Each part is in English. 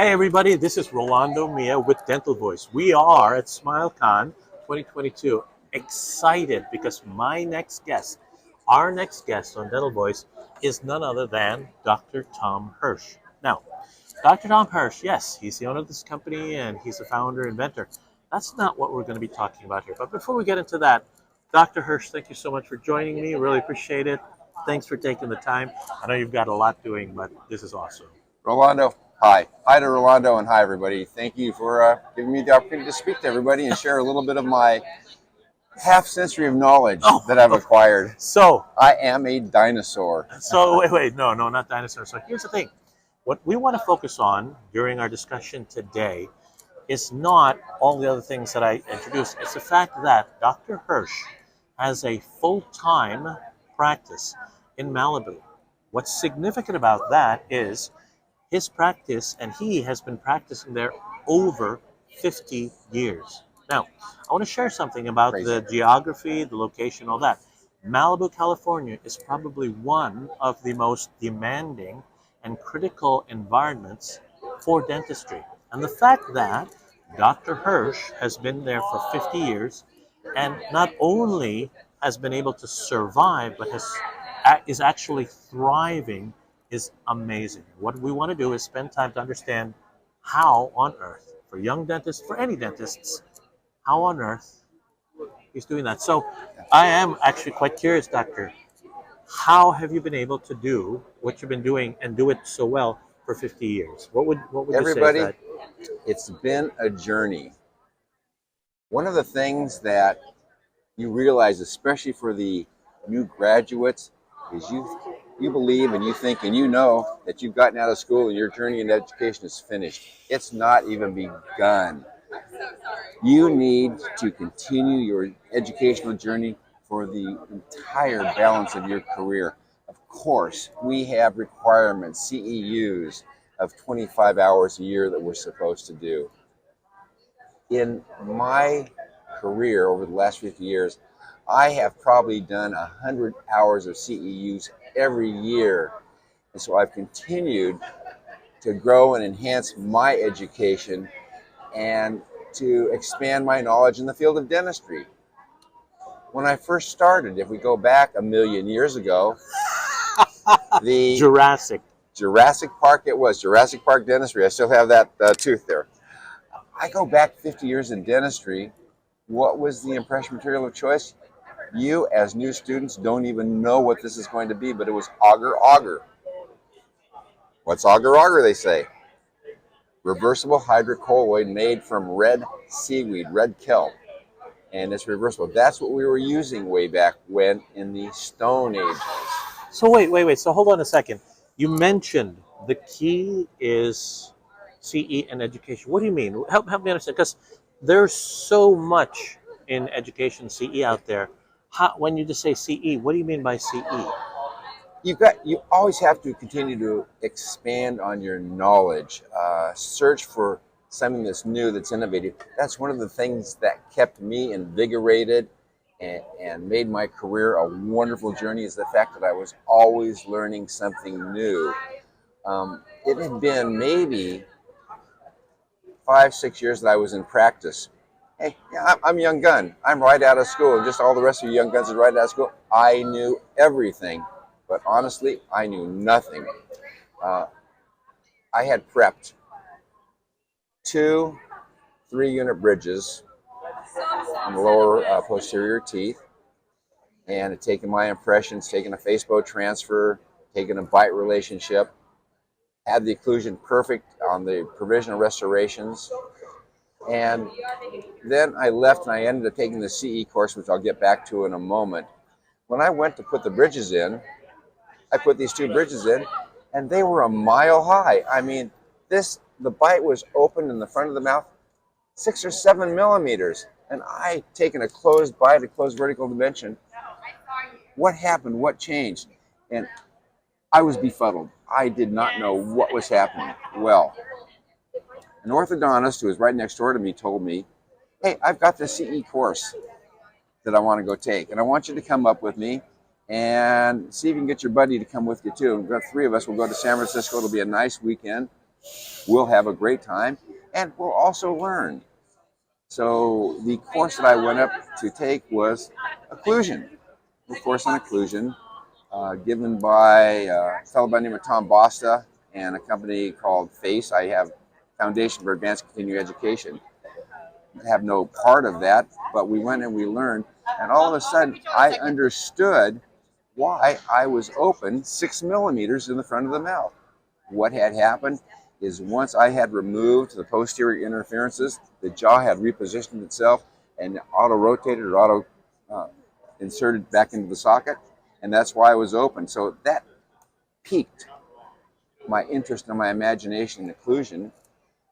Hey everybody, this is Rolando Mia with Dental Voice. We are at SmileCon 2022. Excited because our next guest on Dental Voice is none other than Dr. Tom Hirsch. Now, Dr. Tom Hirsch, yes, he's the owner of this company and he's the founder, inventor. That's not what we're going to be talking about here. But before we get into that, Dr. Hirsch, thank you so much for joining me. Really appreciate it. Thanks for taking the time. I know you've got a lot doing, but this is awesome. Rolando, hi. Hi to Rolando and hi everybody. Thank you for giving me the opportunity to speak to everybody and share a little bit of my half century of knowledge that I've acquired. So I am a dinosaur. So wait, no, not dinosaurs. So here's the thing. What we want to focus on during our discussion today is not all the other things that I introduced. It's the fact that Dr. Hirsch has a full-time practice in Malibu. What's significant about that is his practice, and he has been practicing there over 50 years. Now, I want to share something about the geography, the location, all that. Malibu, California is probably one of the most demanding and critical environments for dentistry. And the fact that Dr. Hirsch has been there for 50 years and not only has been able to survive, but is actually thriving is amazing. What we want to do is spend time to understand how on earth, for young dentists, for any dentists, how on earth he's doing that. So I am actually quite curious, Doctor. How have you been able to do what you've been doing and do it so well for 50 years? What would Everybody, you say is that? it's been a journey. One of the things that you realize, especially for the new graduates, is you believe and you think and you know that you've gotten out of school and your journey in education is finished. It's not even begun. You need to continue your educational journey for the entire balance of your career. Of course, we have requirements, CEUs, of 25 hours a year that we're supposed to do. In my career over the last 50 years, I have probably done 100 hours of CEUs every year. And so I've continued to grow and enhance my education and to expand my knowledge in the field of dentistry. When I first started, if we go back a million years ago, the Jurassic Park, it was Jurassic Park dentistry. I still have that tooth there. I go back 50 years in dentistry. What was the impression material of choice? You, as new students, don't even know what this is going to be, but it was agar. What's agar, they say? Reversible hydrocolloid made from red seaweed, red kelp. And it's reversible. That's what we were using way back when in the Stone Ages. So wait. So hold on a second. You mentioned the key is CE and education. What do you mean? Help me understand, because there's so much in education CE out there. When you just say CE, what do you mean by CE? You always have to continue to expand on your knowledge, search for something that's new, that's innovative. That's one of the things that kept me invigorated and made my career a wonderful journey, is the fact that I was always learning something new. It had been maybe 5-6 years that I was in practice. Hey, yeah, I'm a young gun. I'm right out of school, and just all the rest of you young guns are right out of school. I knew everything, but honestly, I knew nothing. I had prepped 2 3-unit bridges on the lower posterior teeth, and had taken my impressions, taken a Facebook transfer, taken a bite relationship, had the occlusion perfect on the provisional restorations. And then I left and I ended up taking the CE course, which I'll get back to in a moment. When I went to put the bridges in, I put these 2 bridges in, and they were a mile high. I mean, the bite was open in the front of the mouth 6 or 7 millimeters. And I taken a closed bite, a closed vertical dimension. What happened? What changed? And I was befuddled. I did not know what was happening. Well, an orthodontist who was right next door to me told me, hey, I've got this CE course that I want to go take, and I want you to come up with me and see if you can get your buddy to come with you too. We've got 3 of us. We'll go to San Francisco. It'll be a nice weekend. We'll have a great time, and we'll also learn. So the course that I went up to take was occlusion, a course on occlusion, given by a fellow by the name of Tom Bosta and a company called FACE. I have Foundation for Advanced Continuing Education. I have no part of that, but we went and we learned, and all of a sudden I understood why I was open 6 millimeters in the front of the mouth. What had happened is once I had removed the posterior interferences, the jaw had repositioned itself and auto-rotated or auto-inserted back into the socket, and that's why I was open. So that piqued my interest and my imagination in occlusion,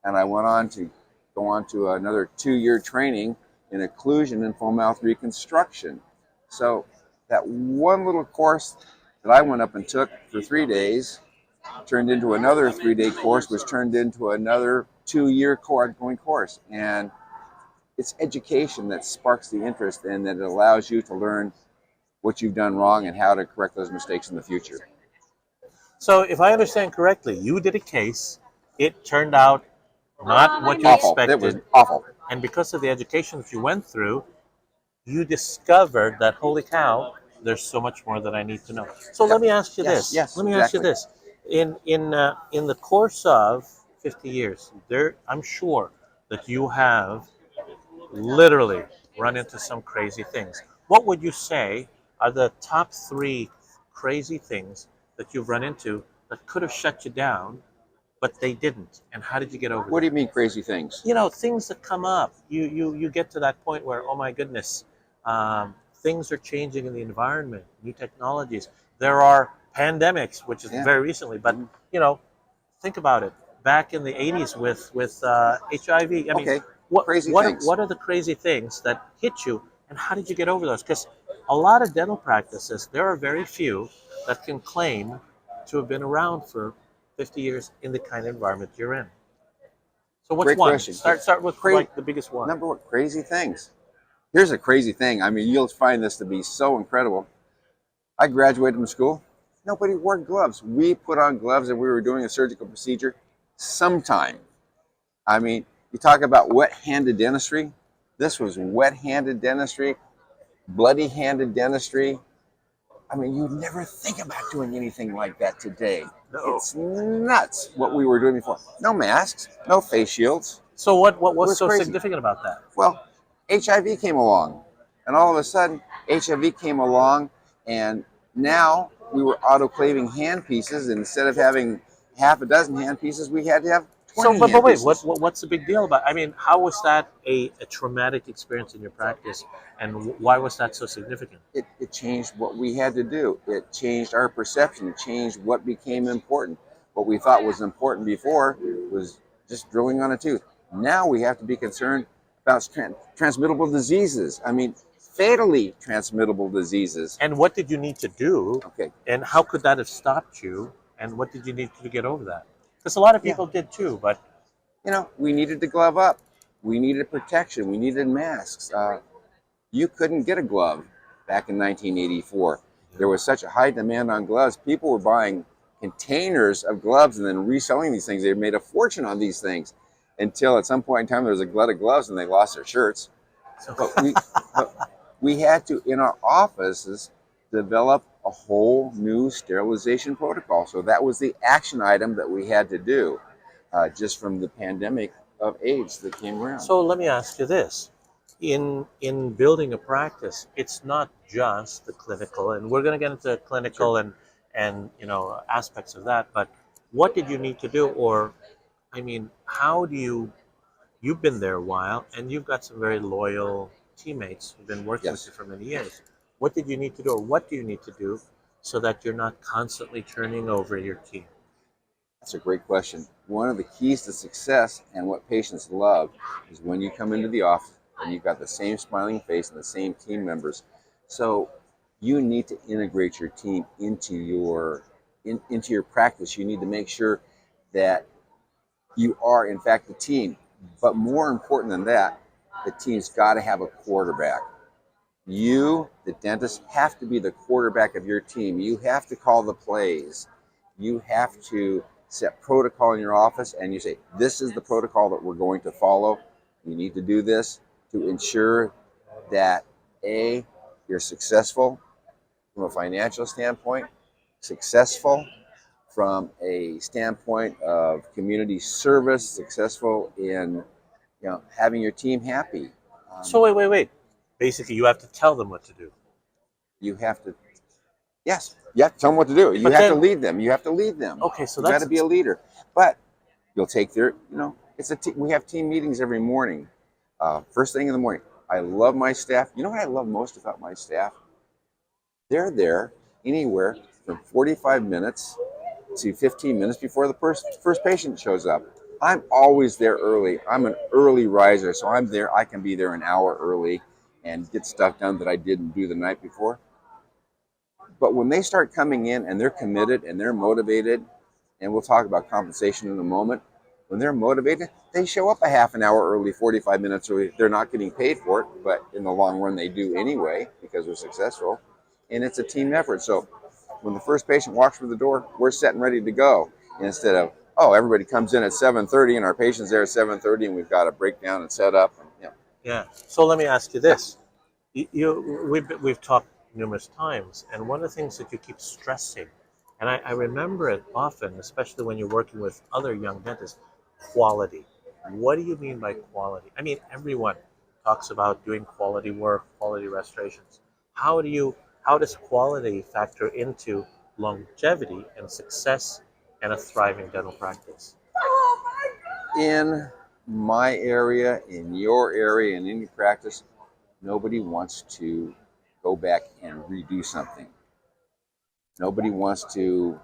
and I went on to go on to another 2-year training in occlusion and full mouth reconstruction. So that one little course that I went up and took for 3 days turned into another 3-day course, which turned into another 2-year ongoing course. And it's education that sparks the interest and that it allows you to learn what you've done wrong and how to correct those mistakes in the future. So if I understand correctly, you did a case, it turned out not what you Awful. It was expected, awful. and because of the education that you went through, you discovered that, holy cow, there's so much more that I need to know. So let me ask you this. Yes, Let me ask you exactly. this. In the course of 50 years, I'm sure that you have literally run into some crazy things. What would you say are the top 3 crazy things that you've run into that could have shut you down, but they didn't? And how did you get over What do that? you mean crazy things? Things that come up. You get to that point where, oh my goodness, things are changing in the environment, new technologies. There are pandemics, which is Yeah. very recently, but think about it. Back in the 80s with HIV. I mean, Okay, what crazy what things. what are the crazy things that hit you, and how did you get over those? Because a lot of dental practices, there are very few that can claim to have been around for 50 years in the kind of environment you're in. So what's Great one? question. Start with Cra- like the biggest one. Number one, crazy things. Here's a crazy thing. I mean, you'll find this to be so incredible. I graduated from school. Nobody wore gloves. We put on gloves and we were doing a surgical procedure sometime. I mean, you talk about wet-handed dentistry. This was wet-handed dentistry, bloody-handed dentistry. I mean, you'd never think about doing anything like that today. No. It's nuts what we were doing before. No masks, no face shields. So what It was was so crazy. significant about that? Well, HIV came along, and all of a sudden, HIV came along, and now we were autoclaving hand pieces. And instead of having half a dozen hand pieces, we had to have So, 20 but hand wait, pieces. what's the big deal about? I mean, how was that a traumatic experience in your practice, and why was that so significant? It changed what we had to do. It changed our perception. It changed what became important. What we thought was important before was just drilling on a tooth. Now we have to be concerned about transmittable diseases. I mean, fatally transmittable diseases. And what did you need to do, Okay, and how could that have stopped you, and what did you need to get over that? Because a lot of yeah, people did too, but we needed to glove up. We needed protection. We needed masks. You couldn't get a glove back in 1984. There was such a high demand on gloves. People were buying containers of gloves and then reselling these things. They made a fortune on these things until at some point in time there was a glut of gloves and they lost their shirts. so, But we had to, in our offices, develop a whole new sterilization protocol. So that was the action item that we had to do just from the pandemic of AIDS that came around. so let me ask you this: in building a practice, it's not just the clinical, and we're going to get into clinical Sure. and aspects of that. But what did you need to do, or I mean, how do you've been there a while, and you've got some very loyal teammates who've been working with Yes. you for many years. What did you need to do, or what do you need to do, so that you're not constantly turning over your team? That's a great question. One of the keys to success and what patients love is when you come into the office and you've got the same smiling face and the same team members. So you need to integrate your team into your practice. You need to make sure that you are in fact the team. But more important than that, the team's got to have a quarterback. You, the dentist, have to be the quarterback of your team. You have to call the plays. You have to set protocol in your office, and you say, this is the protocol that we're going to follow. You need to do this to ensure that A, you're successful from a financial standpoint, successful from a standpoint of community service, successful in having your team happy. So wait. Basically, you have to tell them what to do. You have to, yes, you have to tell them what to do. You But have to then, lead them. You have to lead them. okay, so You got that's to be a leader. But you'll take their, we have team meetings every morning. First thing in the morning. I love my staff. You know what I love most about my staff? They're there anywhere from 45 minutes to 15 minutes before the first patient shows up. I'm always there early. I'm an early riser, so I'm there. I can be there an hour early and get stuff done that I didn't do the night before. But when they start coming in and they're committed and they're motivated, and we'll talk about compensation in a moment, when they're motivated, they show up a half an hour early, 45 minutes early. They're not getting paid for it, but in the long run, they do anyway because they're successful. And it's a team effort. So when the first patient walks through the door, we're set and ready to go. Instead of, everybody comes in at 7:30 and our patient's there at 7:30 and we've got to break down and set up. Yeah. So let me ask you this: we've talked numerous times, and one of the things that you keep stressing, and I remember it often, especially when you're working with other young dentists, quality. What do you mean by quality? I mean, everyone talks about doing quality work, quality restorations. How does quality factor into longevity and success and a thriving dental practice? In my area, in your area, in any practice, nobody wants to go back and redo something. Nobody wants to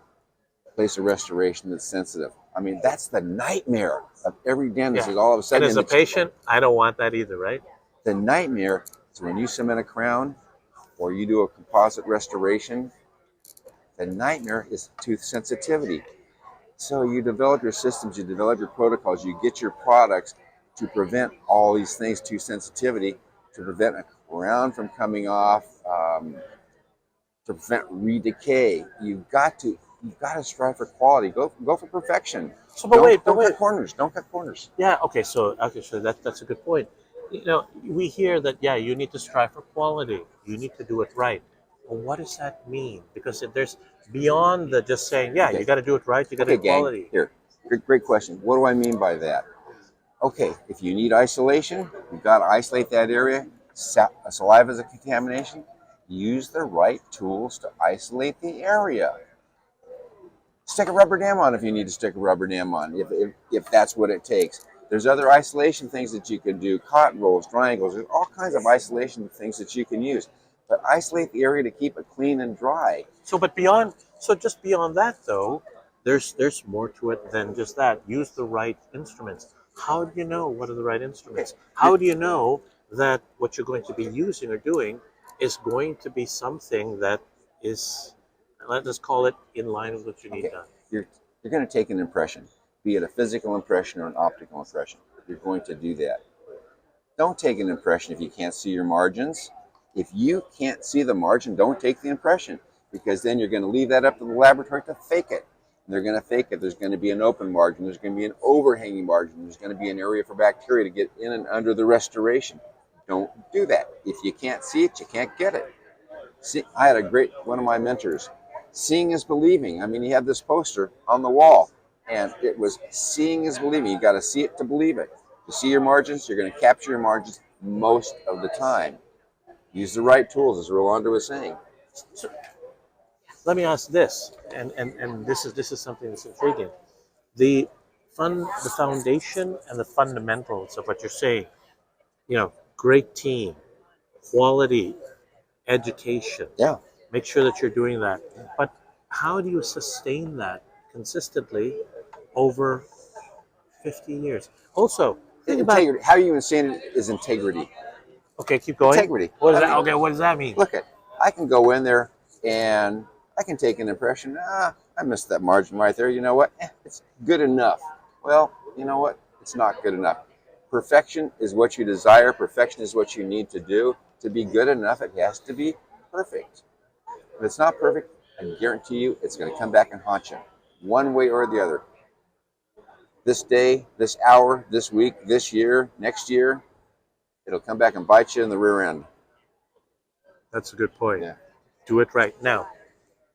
place a restoration that's sensitive. I mean, that's the nightmare of every dentist. Is all of a sudden, and as a patient, I don't want that either, right? The nightmare is when you cement a crown or you do a composite restoration. The nightmare is tooth sensitivity. So you develop your systems, you develop your protocols, you get your products to prevent all these things, tooth sensitivity, to prevent a crown from coming off, to prevent redecay. You've got to strive for quality. Go for perfection. So, Don't cut corners. Don't cut corners. Yeah. Okay. So that's a good point. We hear that you need to strive for quality. You need to do it right. Well, what does that mean? Because there's beyond the just saying, Okay. You got to do it right. You got to do quality. Gang, here, great question. What do I mean by that? Okay, if you need isolation, you've got to isolate that area. Saliva is a contamination. Use the right tools to isolate the area. Stick a rubber dam on if you need to stick a rubber dam on, if that's what it takes. There's other isolation things that you can do, cotton rolls, triangles, there's all kinds of isolation things that you can use. But isolate the area to keep it clean and dry. Just beyond that though, there's more to it than just that. Use the right instruments. How do you know what are the right instruments? How do you know that what you're going to be using or doing is going to be something that is, let's call it, in line with what you need done? You're going to take an impression, be it a physical impression or an optical impression. You're going to do that. Don't take an impression if you can't see your margins. If you can't see the margin, don't take the impression, because then you're going to leave that up to the laboratory to fake it. And they're going to fake it. There's going to be an open margin. There's going to be an overhanging margin. There's going to be an area for bacteria to get in and under the restoration. Don't do that. If you can't see it, you can't get it. See, I had one of my mentors, seeing is believing. I mean, he had this poster on the wall, and it was seeing is believing. You got to see it to believe it. To see your margins, you're going to capture your margins most of the time. Use the right tools, as Rolando was saying. So, let me ask this, and this is something that's intriguing. The foundation and the fundamentals of what you're saying. Great team, quality, education. Yeah. Make sure that you're doing that. But how do you sustain that consistently over 50 years? Also, think integrity. about, How you insane it is integrity. okay, keep going. Integrity. What is that? Okay, what does that mean? Look I can go in there and I can take an impression. I missed that margin right there. You know what? It's good enough. Well, you know what? It's not good enough. Perfection is what you desire. Perfection is what you need to do. To be good enough, it has to be perfect. If it's not perfect, I guarantee you it's going to come back and haunt you, one way or the other. this day, this hour, this week, this year, next year, it'll come back and bite you in the rear end. That's a good point. Yeah. Do it right. Now,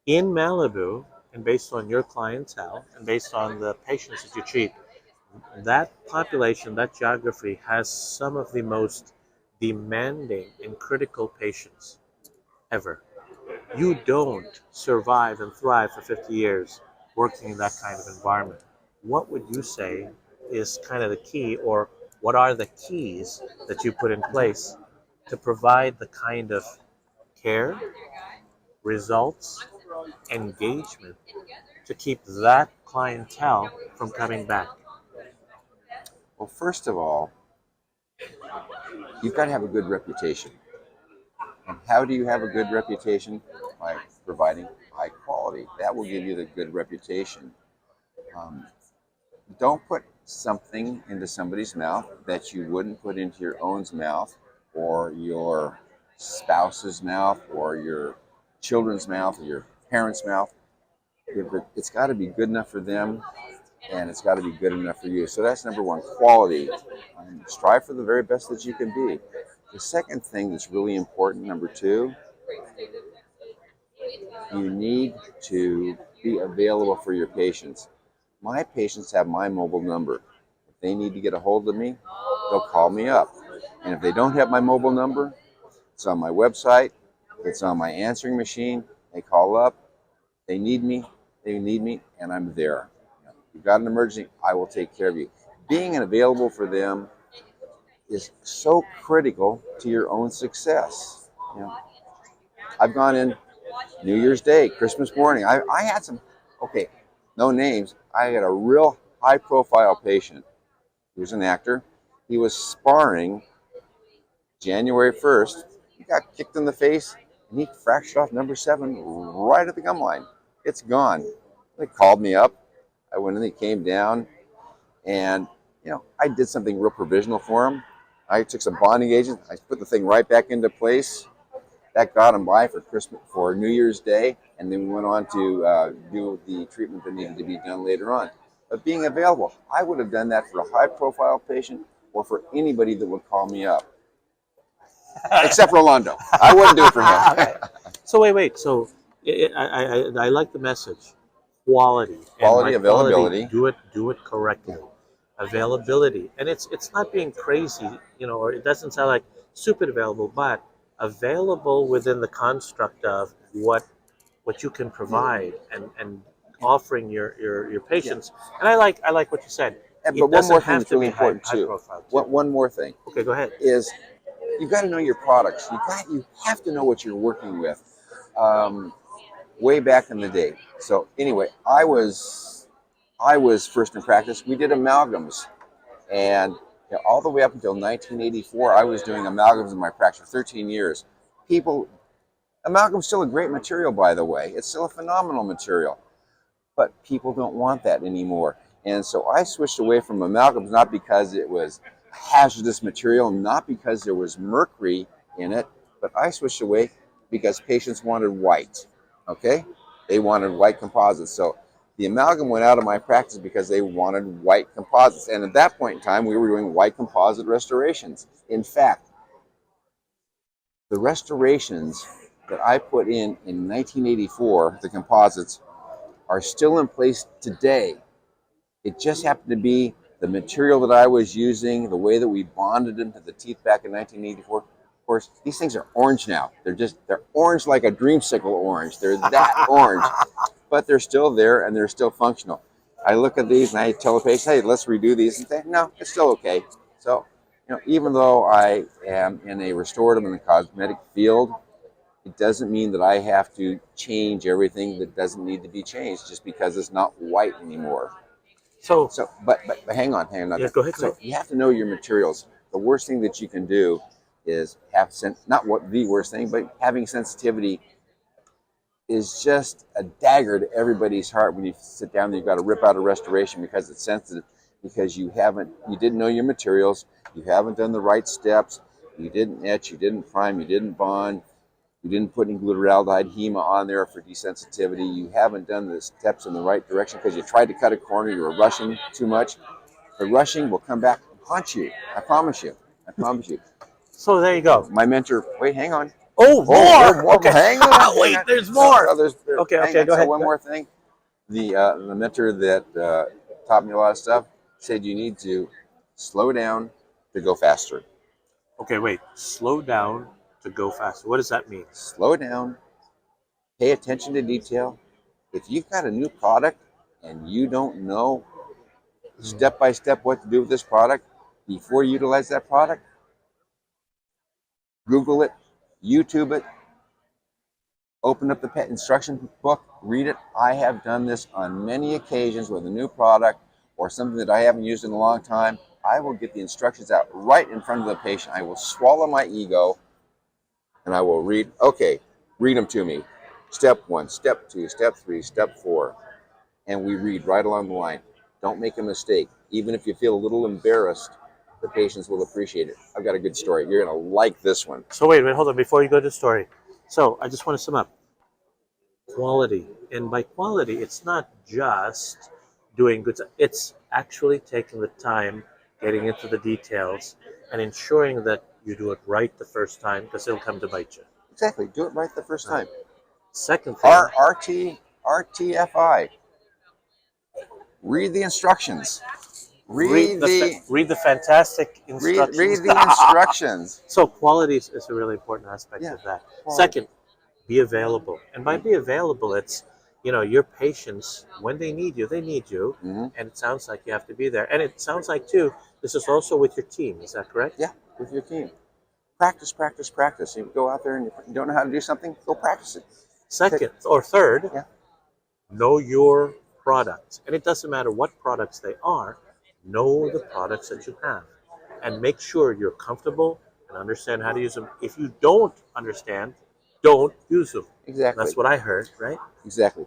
in Malibu, and based on your clientele and based on the patients that you treat, that population, that geography has some of the most demanding and critical patients ever. You don't survive and thrive for 50 years working in that kind of environment. What would you say is kind of the key, or what are the keys that you put in place to provide the kind of care, results, engagement to keep that clientele from coming back? Well, first of all, you've got to have a good reputation. And how do you have a good reputation? By providing high quality. That will give you the good reputation. Um, don't put something into somebody's mouth that you wouldn't put into your own mouth, or your spouse's mouth, or your children's mouth, or your parents' mouth. It's got to be good enough for them, and it's got to be good enough for you. So that's number one, quality. Strive for the very best that you can be. The second thing that's really important, number two, you need to be available for your patients. My patients have my mobile number. If they need to get a hold of me, they'll call me up. And if they don't have my mobile number, it's on my website, it's on my answering machine. They call up, they need me, and I'm there. If you've got an emergency, I will take care of you. Being available for them is so critical to your own success. I've gone in New Year's Day, Christmas morning. I had some, okay, no names. I had a real high profile patient. He was an actor. He was sparring January 1st. He got kicked in the face and he fractured off number 7 right at the gum line. It's gone. They called me up. I went in, he came down, and I did something real provisional for him. I took some bonding agent. I put the thing right back into place. That got him by for Christmas, for New Year's Day, and then we went on to do the treatment that needed to be done later on. But being available, I would have done that for a high-profile patient or for anybody that would call me up, except Rolando. I wouldn't do it for him. Okay. So wait. So I like the message, quality, Quality, and by availability. quality, do it correctly. Availability, and it's not being crazy, or it doesn't sound like stupid available, but available within the construct of what you can provide, and offering your patients. And I like what you said. But It one doesn't more thing have that's to really be high important too. profile. One more thing Okay, go ahead. is you've got to know your products. You have to know what you're working with. Way back in the day. So anyway, I was first in practice. We did amalgams, and all the way up until 1984, I was doing amalgams in my practice for 13 years. Amalgam's still a great material, by the way. It's still a phenomenal material, but people don't want that anymore. And so I switched away from amalgams, not because it was hazardous material, not because there was mercury in it, but I switched away because patients wanted white. Okay, they wanted white composites. So the amalgam went out of my practice because they wanted white composites. And at that point in time, we were doing white composite restorations. In fact, the restorations that I put in 1984, the composites, are still in place today. It just happened to be the material that I was using, the way that we bonded into the teeth back in 1984. Of course, these things are orange now. They're orange like a dreamsicle orange. They're that orange, but they're still there and they're still functional. I look at these and I tell the patient, hey, let's redo these. And say, no, it's still okay. So, even though I am in a restorative and a cosmetic field, it doesn't mean that I have to change everything that doesn't need to be changed just because it's not white anymore. But hang on. Yeah, go ahead. So you have to know your materials. The worst thing that you can do is not what the worst thing, but having sensitivity is just a dagger to everybody's heart when you sit down and you've got to rip out a restoration because it's sensitive, because you didn't know your materials, you haven't done the right steps, you didn't etch, you didn't prime, you didn't bond, you didn't put any glutaraldehyde HEMA on there for desensitivity, you haven't done the steps in the right direction because you tried to cut a corner, you were rushing too much. The rushing will come back and haunt you. I promise you. I promise you. So there you go. My mentor, wait, hang on. Oh, more. Okay. Hang on. Hang Wait, on. there's more. Okay, hang on. go ahead. So one more thing. The mentor that taught me a lot of stuff said you need to slow down to go faster. Okay, wait. Slow down to go faster. What does that mean? Slow down. Pay attention to detail. If you've got a new product and you don't know step by step what to do with this product before you utilize that product, Google it, YouTube it, open up the pet instruction book, read it. I have done this on many occasions with a new product or something that I haven't used in a long time. I will get the instructions out right in front of the patient. I will swallow my ego and I will read, okay, read them to me. Step 1, step 2, step 3, step 4. And we read right along the line. Don't make a mistake. Even if you feel a little embarrassed, the patients will appreciate it. I've got a good story. You're going to like this one. So wait, hold on. Before you go to the story. So I just want to sum up. Quality. And by quality, it's not just doing good stuff. It's actually taking the time, getting into the details, and ensuring that you do it right the first time because it'll come to bite you. Exactly. Do it right the first time. Second thing. RTFI. Read the instructions. Read the fantastic instructions. Read the instructions. So quality is a really important aspect of that. Quality. Second, be available. And by be available, it's, your patients, when they need you, Mm-hmm. and it sounds like you have to be there. And it sounds like, too, this is also with your team. Is that correct? Yeah, with your team. Practice, practice, practice. You go out there and you don't know how to do something, go practice it. Second, or third, Yeah. know your products. And it doesn't matter what products they are, know the products that you have. And make sure you're comfortable and understand how to use them. If you don't understand, don't use them. Exactly. That's what I heard, right? Exactly.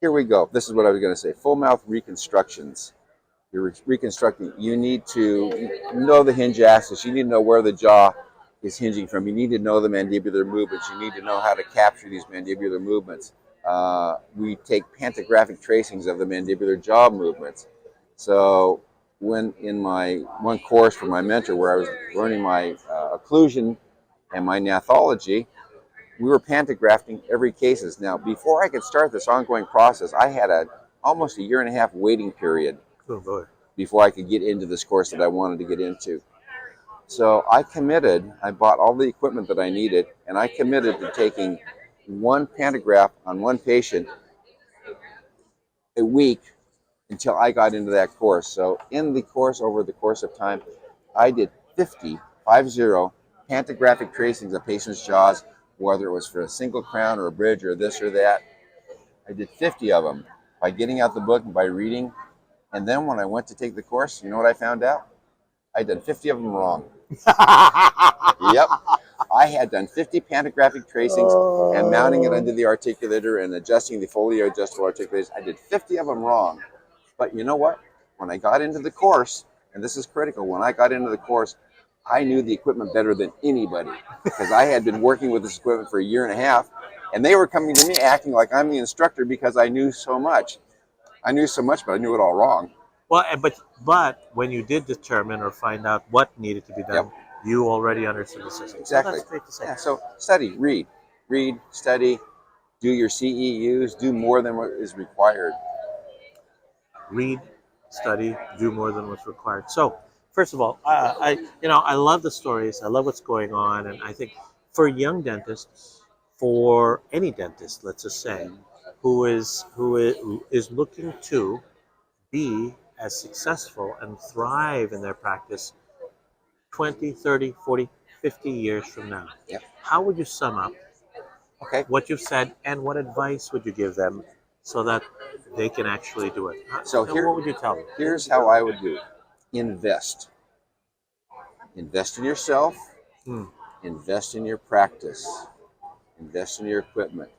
Here we go. This is what I was going to say. Full mouth reconstructions. You're reconstructing. You need to know the hinge axis. You need to know where the jaw is hinging from. You need to know the mandibular movements. You need to know how to capture these mandibular movements. We take pantographic tracings of the mandibular jaw movements. So when in my one course for my mentor where I was learning my occlusion and my gnathology, we were pantographing every cases. Now, before I could start this ongoing process, I had almost a 1.5 year waiting period before I could get into this course that I wanted to get into. So I bought all the equipment that I needed, and I committed to taking one pantograph on one patient a week until I got into that course. So in the course, over the course of time, I did 50 pantographic tracings of patients' jaws, whether it was for a single crown or a bridge or this or that. I did 50 of them by getting out the book and by reading. And then when I went to take the course, you know what I found out? I done 50 of them wrong. Yep. I had done 50 pantographic tracings and mounting it under the articulator and adjusting the folio adjustable articulators. I did 50 of them wrong. But you know what? When I got into the course, and this is critical, when I got into the course, I knew the equipment better than anybody because I had been working with this equipment for a 1.5 years, and they were coming to me acting like I'm the instructor because I knew so much. I knew so much, but I knew it all wrong. Well, but when you did determine or find out what needed to be done, you already understood the system. Exactly. So that's great to say. Yeah, so study, read, study, do your CEUs, do more than what is required. Read, study, do more than what's required. So, first of all, I love the stories. I love what's going on, and I think for young dentists, for any dentist, let's just say, who is looking to be as successful and thrive in their practice 20, 30, 40, 50 years from now. Yep. How would you sum up what you've said, and what advice would you give them so that they can actually do it? So what would you tell them? Here's how I would do it. Invest. Invest in yourself. Invest in your practice. Invest in your equipment.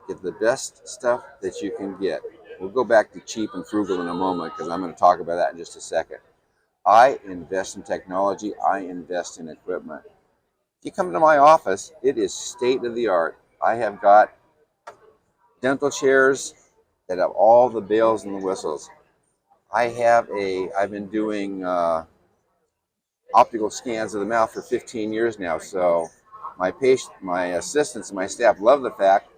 Get the best stuff that you can get. We'll go back to cheap and frugal in a moment because I'm going to talk about that in just a second. I invest in technology. I invest in equipment. If you come to my office, it is state of the art. I have got dental chairs that have all the bells and the whistles. I've been doing optical scans of the mouth for 15 years now. So my assistants and my staff love the fact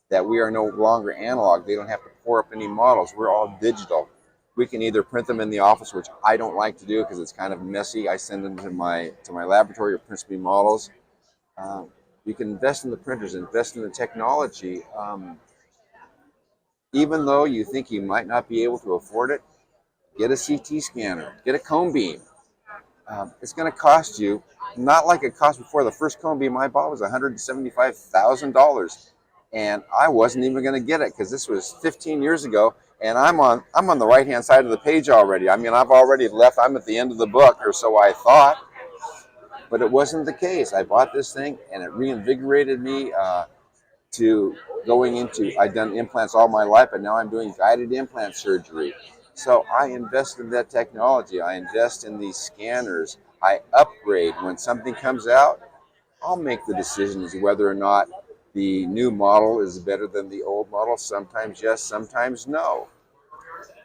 that we are no longer analog. They don't have to pour up any models. We're all digital. We can either print them in the office, which I don't like to do because it's kind of messy. I send them to my laboratory or print me models. You can invest in the printers, invest in the technology. Even though you think you might not be able to afford it, get a CT scanner, get a cone beam. It's going to cost you, not like it cost before. The first cone beam I bought was $175,000, and I wasn't even going to get it because this was 15 years ago. And I'm on the right hand side of the page already. I mean, I've already left. I'm at the end of the book, or so I thought, but it wasn't the case. I bought this thing, and it reinvigorated me to going into. I've done implants all my life, but now I'm doing guided implant surgery. So I invest in that technology. I invest in these scanners. I upgrade. When something comes out, I'll make the decision as whether or not the new model is better than the old model. Sometimes yes, sometimes no.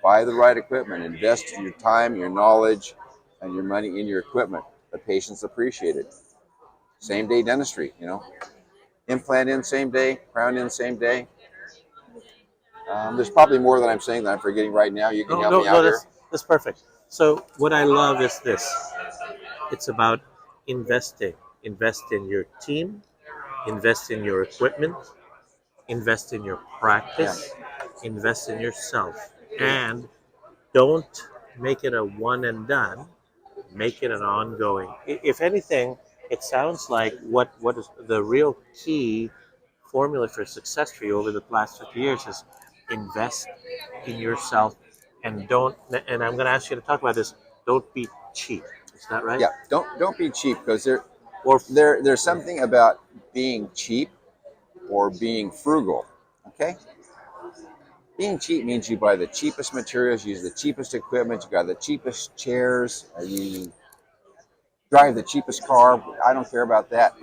Buy the right equipment. Invest your time, your knowledge, and your money in your equipment. The patients appreciate it. Same day dentistry, implant in same day, crown in same day. There's probably more that I'm saying that I'm forgetting right now. You can No, help no, me no. out here. That's perfect. So what I love is this. It's about investing. Invest in your team. Invest in your equipment. Invest in your Yeah, practice. Invest in yourself. great. And don't make it a one and done. Make it an ongoing. If anything, it sounds like what is the real key formula for success for you over the last 50 years is invest in yourself and don't. And I'm going to ask you to talk about this. Don't be cheap. Is that right? Yeah, don't be cheap because Or there's something about being cheap or being frugal. Okay, being cheap means you buy the cheapest materials, use the cheapest equipment, you got the cheapest chairs, you drive the cheapest car. I don't care about that.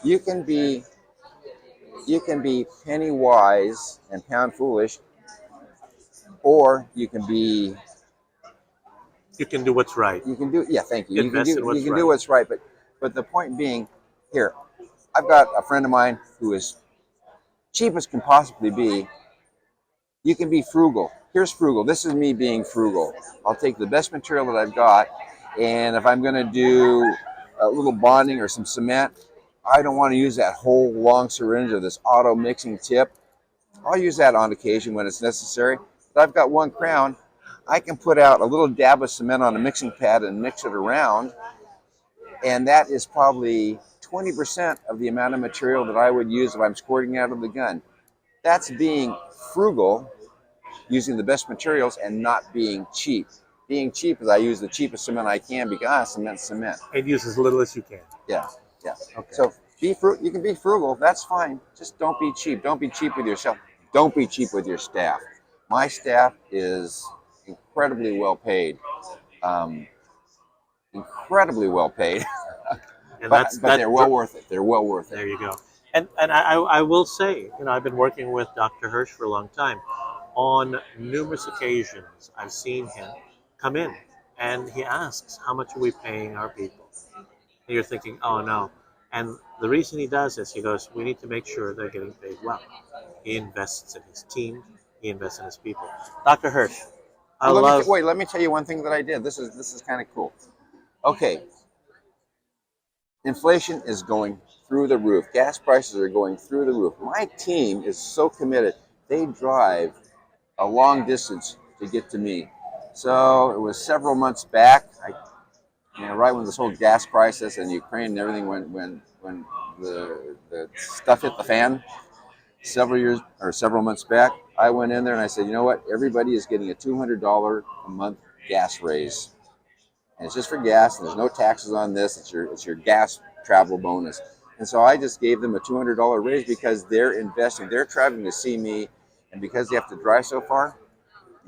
You can be penny wise and pound foolish, or you can do what's right. you can do, yeah, thank you. Invest in You what's can do right. what's right, but the point being, here, I've got a friend of mine who is cheap as can possibly be. You can be frugal. Here's frugal. This is me being frugal. I'll take the best material that I've got, and if I'm going to do a little bonding or some cement, I don't want to use that whole long syringe or this auto mixing tip. I'll use that on occasion when it's necessary. But I've got one crown. I can put out a little dab of cement on a mixing pad and mix it around, and that is probably 20% of the amount of material that I would use if I'm squirting out of the gun. That's being frugal, using the best materials and not being cheap. Being cheap is I use the cheapest cement I can because cement's cement. And use as little as you can. Yeah, yeah. Okay. So you can be frugal. That's fine. Just don't be cheap. Don't be cheap with yourself. Don't be cheap with your staff. My staff is incredibly well paid. Um, incredibly well paid. And but that's they're well worth it. They're well worth it. There you go. And I will say, I've been working with Dr. Hirsch for a long time. On numerous occasions, I've seen him come in and he asks, how much are we paying our people? And you're thinking, oh no. And the reason he does is he goes, we need to make sure they're getting paid well. He invests in his team, he invests in his people. Dr. Hirsch, I Well, love. wait. Let me tell you one thing that I did. This is kind of cool. Okay, inflation is going through the roof. Gas prices are going through the roof. My team is so committed. They drive a long distance to get to me. So it was several months back. Right when this whole gas crisis and Ukraine and everything, when the stuff hit the fan, several months back, I went in there and I said, you know what? Everybody is getting a $200 a month gas raise. And it's just for gas, and there's no taxes on this. It's your gas travel bonus. And so I just gave them a $200 raise because they're investing. They're traveling to see me, and because they have to drive so far,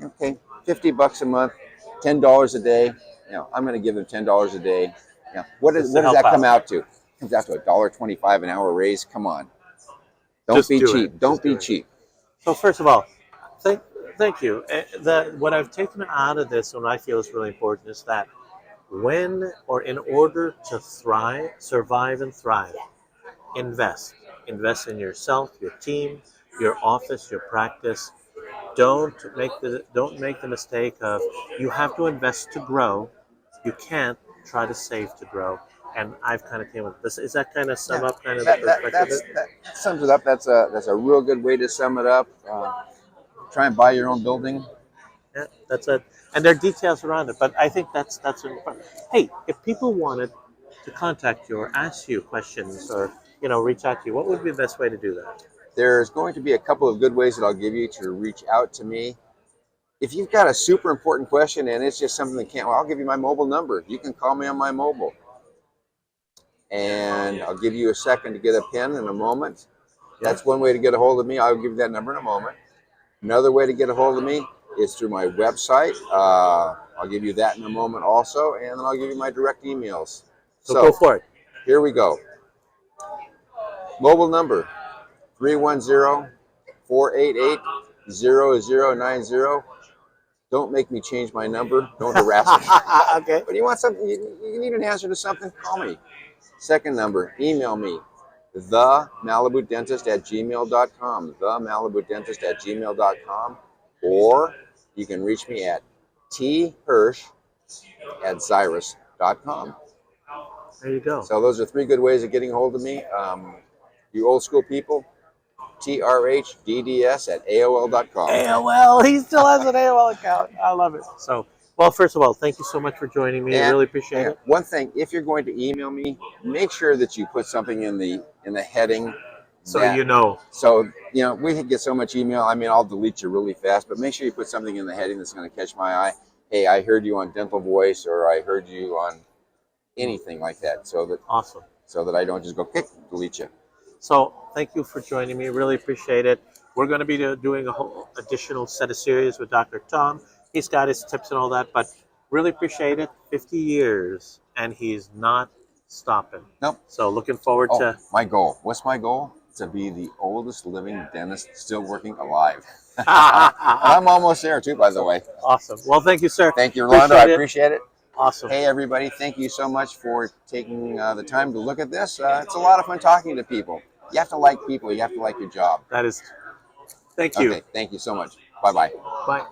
okay, $50 a month, $10 a day. I'm going to give them $10 a day. What Just to does help that come out. out to? It comes out to $1.25 an hour raise. Come on, don't Just be do it. cheap. Don't Just do be it. cheap. So first of all, think Thank you. What I've taken out of this, and I feel is really important, is that when or in order to thrive, survive and thrive, invest. Invest in yourself, your team, your office, your practice. Don't make the mistake of you have to invest to grow. You can't try to save to grow. And I've kind of came with this. Is that kind of sum Yeah, up kind of the perspective? that sums it up. That's a real good way to sum it up. Try and buy your own building. Yeah, that's it. And there are details around it, but I think that's important. Hey, if people wanted to contact you or ask you questions or reach out to you, what would be the best way to do that? There's going to be a couple of good ways that I'll give you to reach out to me. If you've got a super important question and it's just something that can't, well, I'll give you my mobile number. You can call me on my mobile. And I'll give you a second to get a pen in a moment. Yeah. That's one way to get a hold of me. I'll give you that number in a moment. Another way to get a hold of me is through my website. I'll give you that in a moment also, and then I'll give you my direct emails. So go for it. Here we go. Mobile number 310-488-0090. Don't make me change my number. Don't harass me. Okay. But you want something, you need an answer to something, call me. Second number, email me, themalibudentist@gmail.com, themalibudentist@gmail.com, or you can reach me at thirsch@xyrus.com. There you go. So those are three good ways of getting a hold of me. You old school people, trhdds@aol.com. AOL. He still has an AOL account. I love it. So, well, first of all, thank you so much for joining me. I really appreciate it. One thing, if you're going to email me, make sure that you put something in the heading. So So we can get so much email. I mean, I'll delete you really fast, but make sure you put something in the heading that's going to catch my eye. Hey, I heard you on Dental Voice, or I heard you on anything like that. Awesome. So that I don't just go delete you. So thank you for joining me. Really appreciate it. We're going to be doing a whole additional set of series with Dr. Tom. He's got his tips and all that, but really appreciate it. 50 years, and he's not stopping. Nope. So looking forward to my goal. What's my goal? To be the oldest living dentist still working alive. And I'm almost there too, by the way. Awesome. Well, thank you, sir. Thank you, Rolando. I appreciate it. Awesome. Hey, everybody. Thank you so much for taking the time to look at this. It's a lot of fun talking to people. You have to like people. You have to like your job. That is. Thank you. Okay. Thank you so much. Bye-bye. Bye.